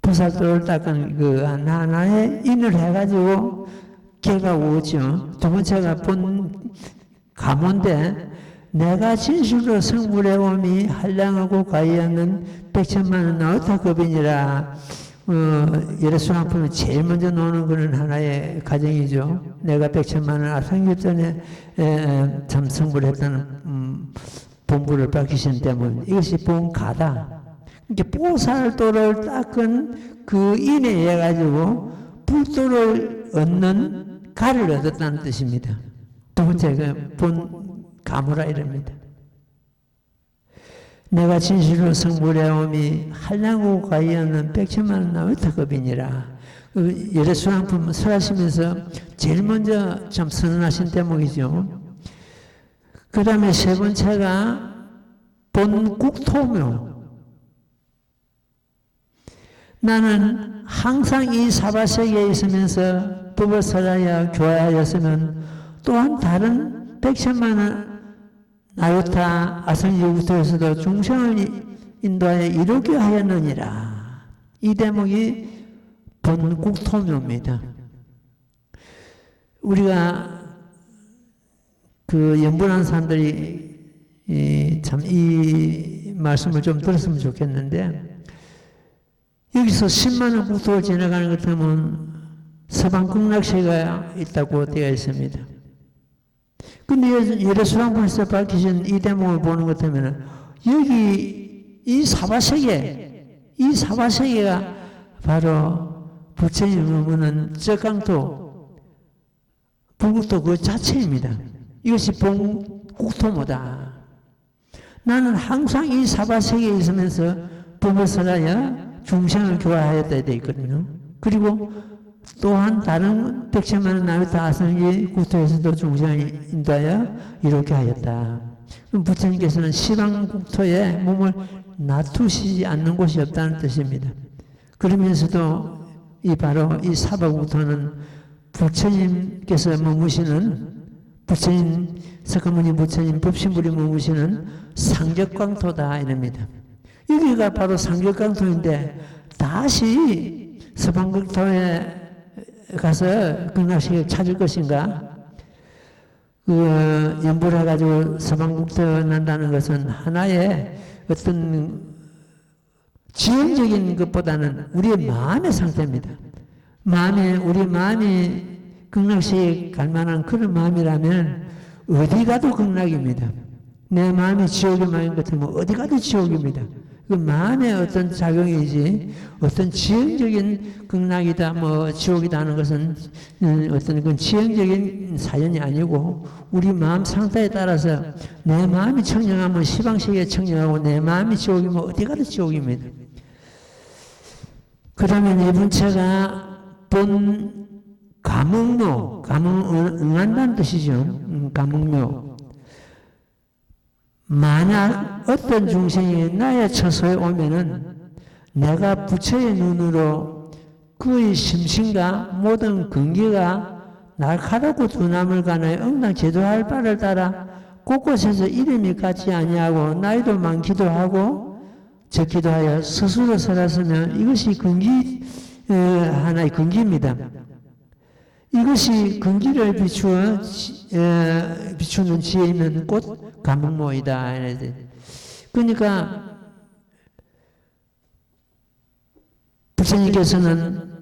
보살도를 닦은 그 하나하나의 인을 해가지고 개가 오죠. 두 번째가 본 가문데 내가 진실로 성불해 오미 한량하고 가이하는 백천만은 나우타 급이니라. 열의 수량품은 제일 먼저 나오는 그런 하나의 가정이죠. 내가 백천만은 아상기 전에 참 성불했다는 본부를 밝히신 때문에 이것이 본가다. 이렇게 보살도를 닦은 그 인에 의해 가지고 불도를 얻는 가를 얻었다는 뜻입니다. 두 번째가 본 가무라 이럽니다. 내가 진실로 성불해 오미 한량고 가이하는 백천만은 나위타급이니라. 열의 수량품 설하시면서 제일 먼저 참 선언하신 대목이죠. 그 다음에 세 번째가 본국토묘. 나는 항상 이 사바세계에 있으면서 법을 설하여 교화하였으면 또한 다른 백천만은 나루타 아성유부터에서도 중생을 인도하여 이루게 하였느니라. 이 대목이 본국토묘입니다. 우리가 그 연분한 사람들이 참 이 말씀을 좀 들었으면 좋겠는데 여기서 10만원 국토를 지나가는 것 같으면 서방극락세가 있다고 되어 있습니다. 근데 열의 수량품에서 밝히신 이 대목을 보는 것 같으면 여기 이 사바세계가 바로 부처님이 머무는 저강도 불국토 그 자체입니다. 이것이 본국토모다. 나는 항상 이 사바세계에 있으면서 법을 설하여 중생을 교화하였다 되어 있거든요. 그리고 또한 다른 백천만은 나루타 아성기 국토에서도 중생을 인도하여 이렇게 하였다. 부처님께서는 시방국토에 몸을 놔두시지 않는 곳이 없다는 뜻입니다. 그러면서도 바로 이 사바국토는 부처님께서 머무시는 부처님, 석가모니 부처님 법신불이 머무시는 상격광토다 이럽니다. 여기가 바로 상격광토인데 다시 서방국토에 가서 극락세계를 찾을 것인가? 연불 해가지고 서방국터 난다는 것은 하나의 어떤 지형적인 것보다는 우리의 마음의 상태입니다. 우리 마음이 극락시에 갈 만한 그런 마음이라면 어디 가도 극락입니다. 내 마음이 지옥의 마음인 것 같으면 어디 가도 지옥입니다. 그 마음의 어떤 작용이지 어떤 지형적인 극락이다 지옥이다 하는 것은 어떤 그 지형적인 사연이 아니고 우리 마음 상태에 따라서 내 마음이 청정하면 시방세계에 청정하고 내 마음이 지옥이면 어디 가도 지옥입니다. 그러면 이 분체가 본 감흥묘, 응한다는 뜻이죠. 감흥묘. 만약 어떤 중생이 나의 처소에 오면은 내가 부처의 눈으로 그의 심신과 모든 근기가 날카롭고 두나물 가나에 응당 제도할 바를 따라 곳곳에서 이름이 같지 아니하고 나이도 많기도 하고 적기도 하여 스스로 살았으면 이것이 근기 하나의 근기입니다. 이것이 근기를 비추는 지혜 있는 꽃 감흥모이다. 그러니까 부처님께서는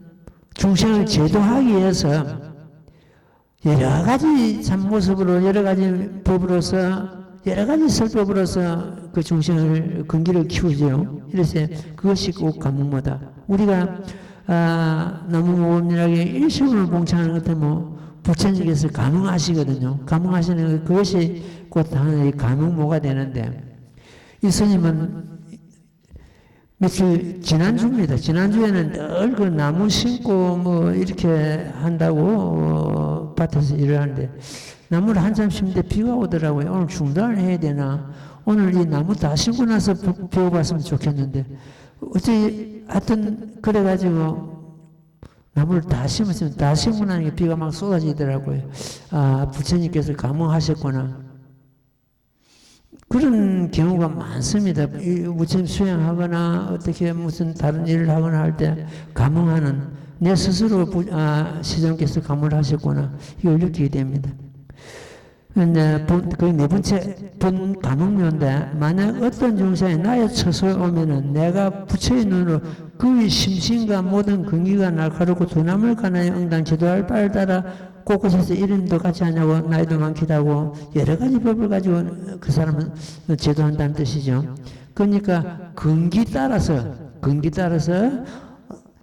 중생을 제도하기 위해서 여러 가지 참모습으로 여러 가지 법으로서 여러 가지 설법으로서 그 중생을 근기를 키우죠. 이래서 그것이 꼭 감흥모다. 우리가 너무 모범일하게 일심을 봉창하는 것 때문에 부처님께서 감흥하시거든요. 감흥하시는 그것이 곧 하나의 감흥모가 되는데 이 스님은 며칠 지난주입니다. 지난주에는 늘 그 나무 심고 이렇게 한다고 밭에서 일을 하는데 나무를 한참 심는데 비가 오더라고요. 오늘 중단을 해야 되나? 오늘 이 나무 다 심고 나서 배워봤으면 좋겠는데 어째 하여튼 그래가지고 나무를 다 심었으면 다 심고 나니까 비가 막 쏟아지더라고요. 부처님께서 감흥하셨구나. 그런 경우가 많습니다. 부처님 수행하거나 어떻게 무슨 다른 일을 하거나 할 때 감흥하는 내 스스로 시장께서 감흥을 하셨구나. 이걸 느끼게 됩니다. 근데 그 네 번째 본 감흥묘인데 만약 어떤 중생이 나의 처소에 오면은 내가 부처의 눈으로 그의 심신과 모든 근기가 날카롭고 두나물 가나에 응당 제도할 바를 따라 곳곳에서 이름도 같지 않냐고 나이도 많기도 하고 여러 가지 법을 가지고 그 사람은 제도한다는 뜻이죠. 그러니까 근기 따라서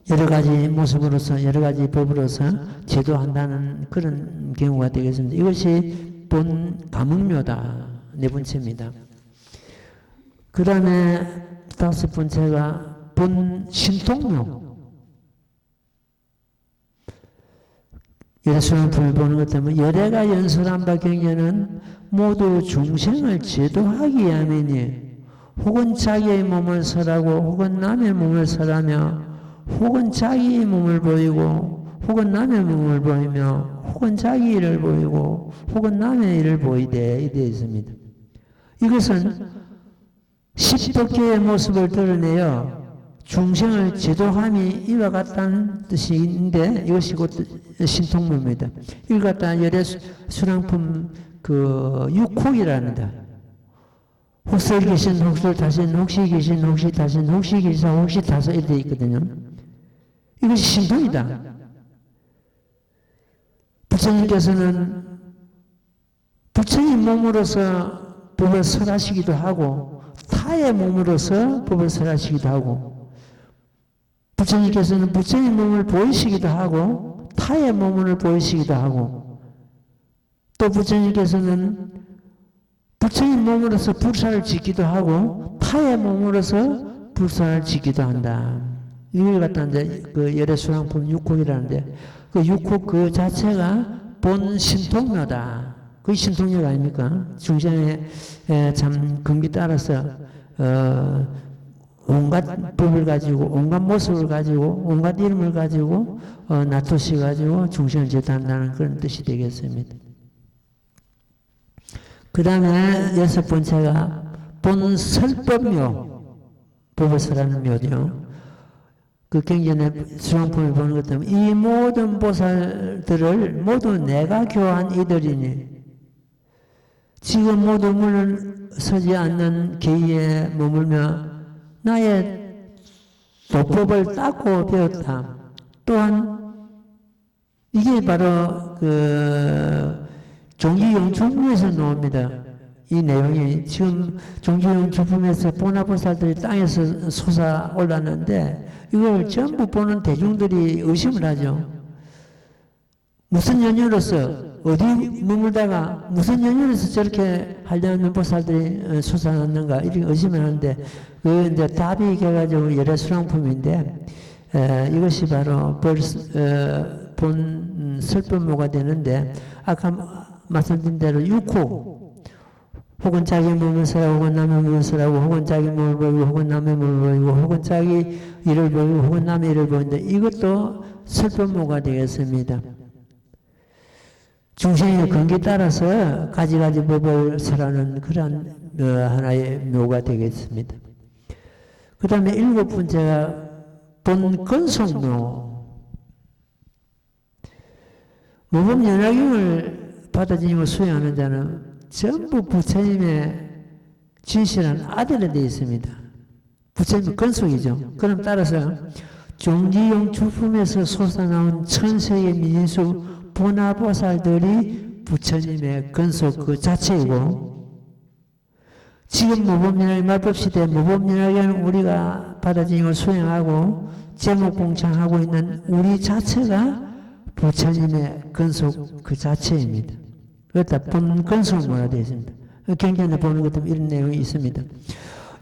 여러 가지 모습으로서 여러 가지 법으로서 제도한다는 그런 경우가 되겠습니다. 이것이 본 감흥묘다. 네 번째입니다. 그 다음에 다섯 번째가 본 신통묘. 열수랑품을 보는 것 때문에 열애가 연설한 바 경전은 모두 중생을 제도하기 위함이니 혹은 자기의 몸을 설하고 혹은 남의 몸을 설하며 혹은 자기의 몸을 보이고 혹은 남의 몸을 보이며 혹은 자기 일을 보이고 혹은 남의 일을 보이되 이되어 있습니다. 이것은 십덕계의 모습을 드러내어 중생을 제도함이 이와 같다는 뜻인데 이것이 곧 신통묘입니다. 이걸 갖다 열애 수랑품 육혹이랍니다. 혹설 계신 혹설 다신 혹시 계신 혹시 다신 혹시 기사 혹시 다섯 이렇게 있거든요. 이것이 신통이다. 부처님께서는 부처님 몸으로서 법을 설하시기도 하고 타의 몸으로서 법을 설하시기도 하고 부처님께서는 부처님 몸을 보이시기도 하고 타의 몸을 보이시기도 하고 또 부처님께서는 부처님 몸으로서 불사를 짓기도 하고 타의 몸으로서 불사를 짓기도 한다. 이걸 갖다 이제 그 열애수랑품 육혹이라는데 그 육혹 그 자체가 본 신통묘다. 그게 신통묘가 아닙니까? 중생의 참 근기 따라서 온갖 법을 가지고 온갖 모습을 가지고 온갖 이름을 가지고 나토시 가지고 중생을 제도한다는 그런 뜻이 되겠습니다. 그 다음에 여섯 번째가 본 설법묘, 법을 설하는 묘죠. 그 경전의 수랑품을 보는 것 때문에 이 모든 보살들을 모두 내가 교한 이들이니 지금 모두 물러서지 않는 계의에 머물며 나의 도법을 닦고 배웠다. 또한 이게 바로 종기용주품에서 나옵니다. 이 내용이 지금 종기용주품에서 보나보살들이 땅에서 솟아 올랐는데 이걸 전부 보는 대중들이 의심을 하죠. 무슨 연유로서 어디 머물다가 무슨 연유로서 저렇게 한량면 보살들이 솟아났는가 이렇게 의심을 하는데 그 이제 답이 돼가지고 열애수랑품인데 이것이 바로 본 설법모가 되는데 아까 말씀드린 대로 6호 혹은 자기 몸을 쓰라고 혹은 남의 몸을 쓰라고 혹은 자기 몸을 보이고 혹은 남의 몸을 보이고 혹은 자기 일을 보이고 혹은 남의 일을 보이는데 이것도 설법모가 되겠습니다. 중생의 근기에 따라서 가지가지 법을 설하는 그런 하나의 묘가 되겠습니다. 그 다음에 7번째가 본건속묘. 모범연화경을 받아들이고 수행하는 자는 전부 부처님의 진실한 아들에 되어 있습니다. 부처님의 건속이죠. 그럼 따라서 종지용 주품에서 솟아나온 천세의 미진수 보나보살들이 부처님의 건속 그 자체이고 지금 모범연화경 말법시대 모범연화경을 우리가 받아들이고 수행하고 제목봉창하고 있는 우리 자체가 부처님의 건속 그 자체입니다. 그렇다 본건속모라 되어 있습니다. 경전에 보는 것도 이런 내용이 있습니다.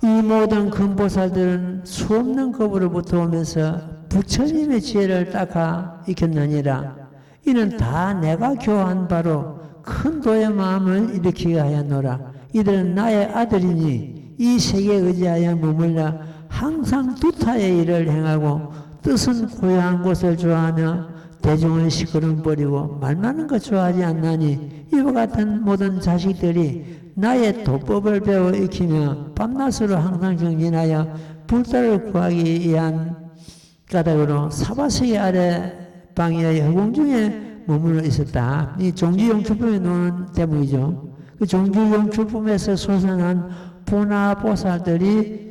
이 모든 금보살들은 수없는 겁으로부터 오면서 부처님의 지혜를 닦아 익혔느니라. 이는 다 내가 교한 바로 큰 도의 마음을 일으키게 하였노라. 이들은 나의 아들이니 이 세계에 의지하여 머물러 항상 두타의 일을 행하고 뜻은 고요한 곳을 좋아하며 대중을 시끄러워버리고 말 많은 것 좋아하지 않나니 이와 같은 모든 자식들이 나의 도법을 배워 익히며 밤낮으로 항상 정진하여 불달을 구하기 위한 까닭으로 사바세계 아래 방해의 허공 중에 머물러 있었다. 이 종지용 출품에 놓은 대목이죠. 그 종지용 출품에서 솟아난 보나보살들이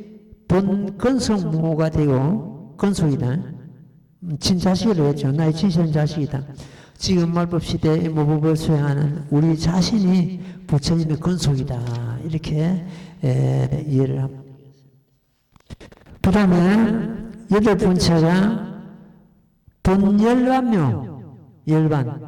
본 건속모가 되고 건속이다. 친자식이라고 했죠. 나의 친신 자식이다. 지금 말법시대의 모법을 수행하는 우리 자신이 부처님의 건속이다. 이렇게 이해를 합니다. 그 다음에 8번째가 본열반묘, 열반.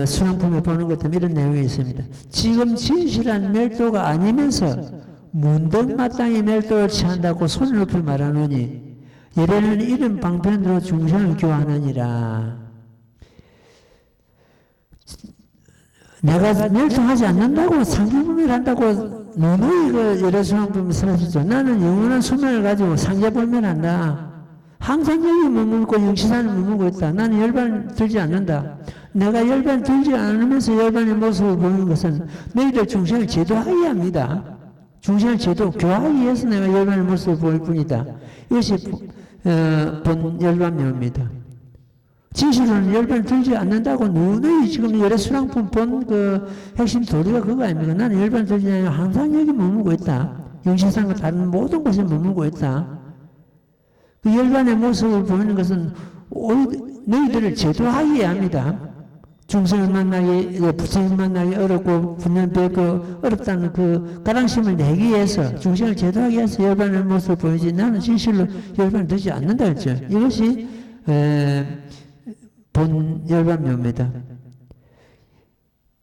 수능품에 보는 것도 이런 내용이 있습니다. 지금 진실한 멸도가 아니면서 문득마땅히 멸도를 취한다고 손을 높이 말하노니 예래는 이런 방편으로 중생을 교하느니라. 내가 멸도하지 않는다고 상계불멸 한다고 누누이 그 열애수왕품을 쓰러지죠. 나는 영원한 수명을 가지고 상계불멸한다. 항상 여기 머물고 영시산을 머물고 있다. 나는 열반 들지 않는다. 내가 열반 들지 않으면서 열반의 모습을 보이는 것은 너희들 중생을 제도하기 합니다. 중생을 제도 교하기 위해서 내가 열반의 모습을 보일 뿐이다. 이것이 본 열반묘입니다. 진실로는 열반을 들지 않는다고 누누이 지금 열애수랑품 본 그 핵심 도리가 그거 아닙니까? 나는 열반을 들지 않으면 항상 여기 머물고 있다. 영시산과 다른 모든 곳에 머물고 있다. 그 열반의 모습을 보이는 것은 너희들을 제도하기 위해 합니다. 중생을 만나기, 부처님 만나기 어렵고, 분연배고 어렵다는 그 가랑심을 내기 위해서, 중생을 제도하기 위해서 열반의 모습을 보이지, 나는 진실로 열반을 들지 않는다 했죠. 이것이, 본 열반묘입니다.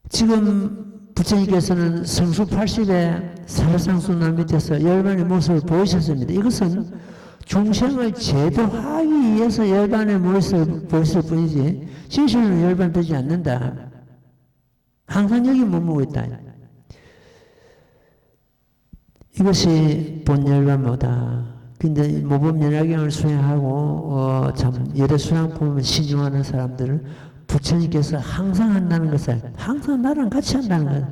지금 부처님께서는 성수 80에 사르상수나 밑에서 열반의 모습을 보이셨습니다. 이것은 중생을 제도하기 위해서 열반의 모습을 보였을 뿐이지 진실은 열반 되지 않는다. 항상 여기 머물고 있다. 이것이 본열반모다. 근데 모범연화경을 수행하고 참 열애수양품을 신중하는 사람들은 부처님께서 항상 한다는 것을 항상 나랑 같이 한다는 것,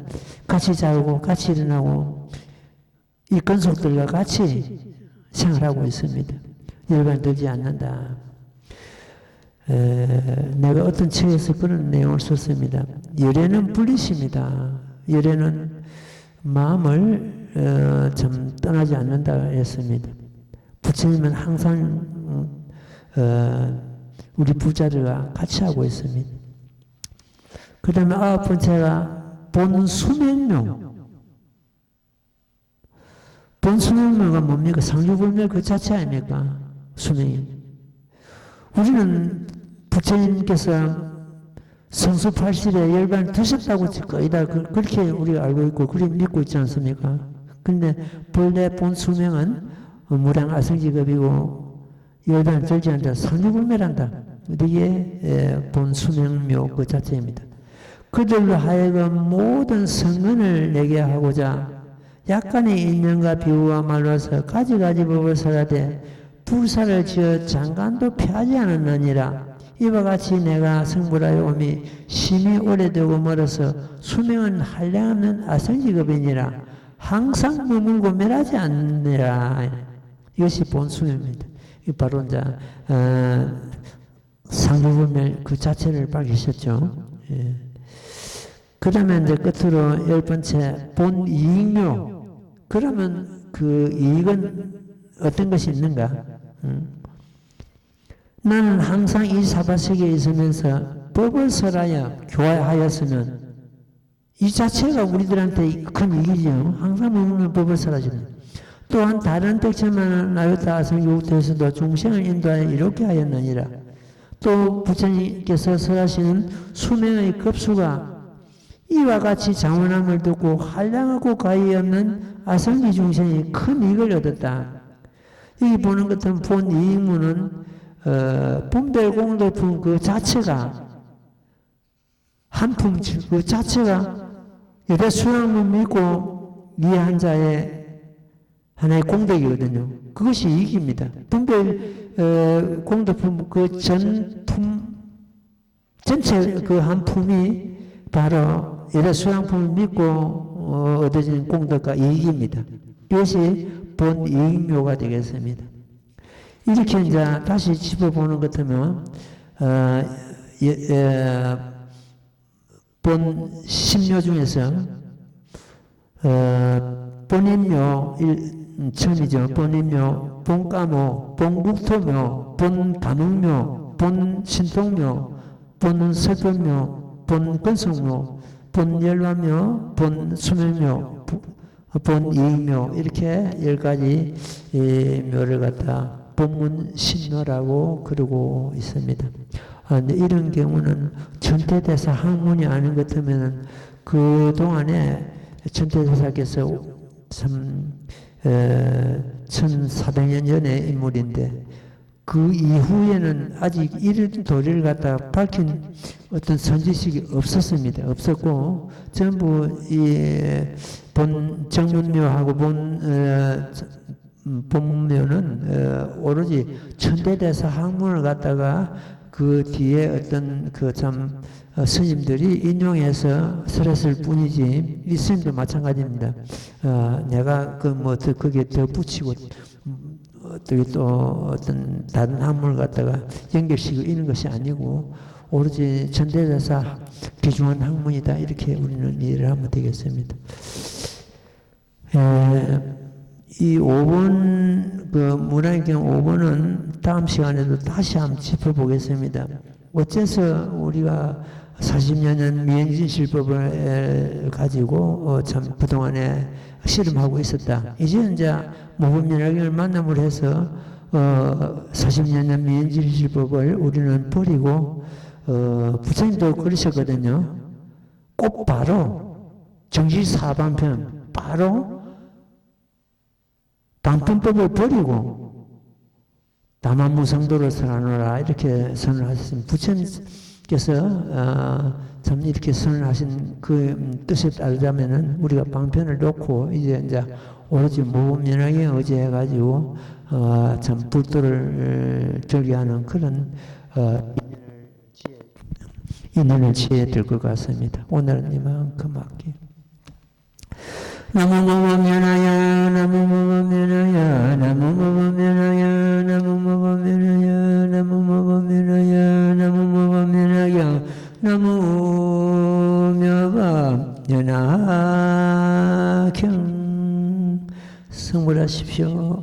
같이 자고 같이 일어나고 이 건속들과 같이 생활하고 있습니다. 열반 들지 않는다. 내가 어떤 책에서 그런 내용을 썼습니다. 열애는 분리십니다. 열애는 마음을 좀 떠나지 않는다 했습니다. 부처님은 항상 우리 부자들과 같이 하고 있습니다. 그 다음에 9번째가 본수명묘. 본수명묘가 뭡니까? 상주불멸 그 자체 아닙니까? 수명이. 우리는 부처님께서 성수팔실에 열반을 드셨다고 거의 다 그렇게 우리가 알고 있고 그렇게 믿고 있지 않습니까? 근데 본래 본수명은 무량아성지급이고 열반을 들지 않는다. 상주불멸한다. 이게 본수명묘 그 자체입니다. 그들로 하여금 모든 성근을 내게 하고자 약간의 인연과 비유와 말로서 가지가지 법을 설하되 불사를 지어 장관도 피하지 않았느니라. 이와 같이 내가 성불하여 오미 심히 오래되고 멀어서 수명은 한량없는 아성직업이니라. 항상 머물고 멸하지 않느니라. 이것이 본수명입니다. 이 바로 이제 상주불멸 그 자체를 밝히셨죠. 예. 그 다음에 이제 끝으로 10번째, 본이익묘. 그러면 그 이익은 어떤 것이 있는가? 나는 항상 이 사바세계에 있으면서 법을 설하여 교화하였으면 이 자체가 우리들한테 큰 이익이죠. 항상 머무는 법을 설하시는. 또한 다른 백천만은 나요타 아성교국토에서도 중생을 인도하여 이렇게 하였느니라. 또 부처님께서 설하시는 수명의 급수가 이와 같이 장원함을 듣고 한량하고 가히 없는 아성지 중생이 큰 이익을 얻었다. 여기 보는 것은 본이익문은 분별공덕품 그 자체가 한품 그 자체가 여러 수양을 믿고 이해한 자의 하나의 공덕이거든요. 그것이 이익입니다. 분별 공덕품 그 전품 전체 그 한 품이 바로 여러 수양품을 믿고 얻어지는 공덕과 이익입니다. 이것이 본이익묘가 되겠습니다. 이렇게 이제 다시 짚어보는 것 같으면 본심묘 중에서 본인묘 처음이죠. 본인묘, 본가모, 본국토묘, 본가문묘, 본신통묘, 본설법묘, 본건성묘, 본열화묘, 본수명묘, 본이익묘 이렇게 10가지 묘를 갖다 본문신묘라고 그러고 있습니다. 근데 이런 경우는 천태대사 학문이 아닌 것 같으면 그 동안에 천태대사께서 참 1400년 전의 인물인데 그 이후에는 아직 이런 도리를 갖다 밝힌 어떤 선지식이 없었습니다. 없었고 전부 이 본 정문묘하고 본문묘는 오로지 천대대사 학문을 갖다가 그 뒤에 어떤 그 참 스님들이 인용해서 설했을 뿐이지 이 스님도 마찬가지입니다. 내가 그 뭐 거기에 더 붙이고 어떻게 또 어떤 다른 학문을 갖다가 연결시키고 이런 것이 아니고 오로지 천대대사 귀중한 학문이다 이렇게 우리는 이해를 하면 되겠습니다. 이 5번 그 문화의경 5번은 다음 시간에도 다시 한번 짚어보겠습니다. 어째서 우리가 40여 년 미행진실법을 가지고 참 그동안에 실험하고 있었다. 이제 모범연락을 만남을 해서 40여 년 미행진실법을 우리는 버리고 부처님도 그러셨거든요. 꼭 바로 정시사반편 바로 방편법을 버리고 다만무상도를 선하노라 이렇게 선을 하셨습니다. 부처님께서 참 이렇게 선을 하신 그 뜻에 따르자면은 우리가 방편을 놓고 이제 오로지 모범연락에 의지해가지고 참 불도를 절개하는 그런 인연을 취해야 될 것 같습니다. 오늘은 이만큼 할게요. 나무모범면하여 나무모범면하여 나무모범면하여 나무모범면하여 나무모범면하여 나무 묘법 연하경 성불하십시오.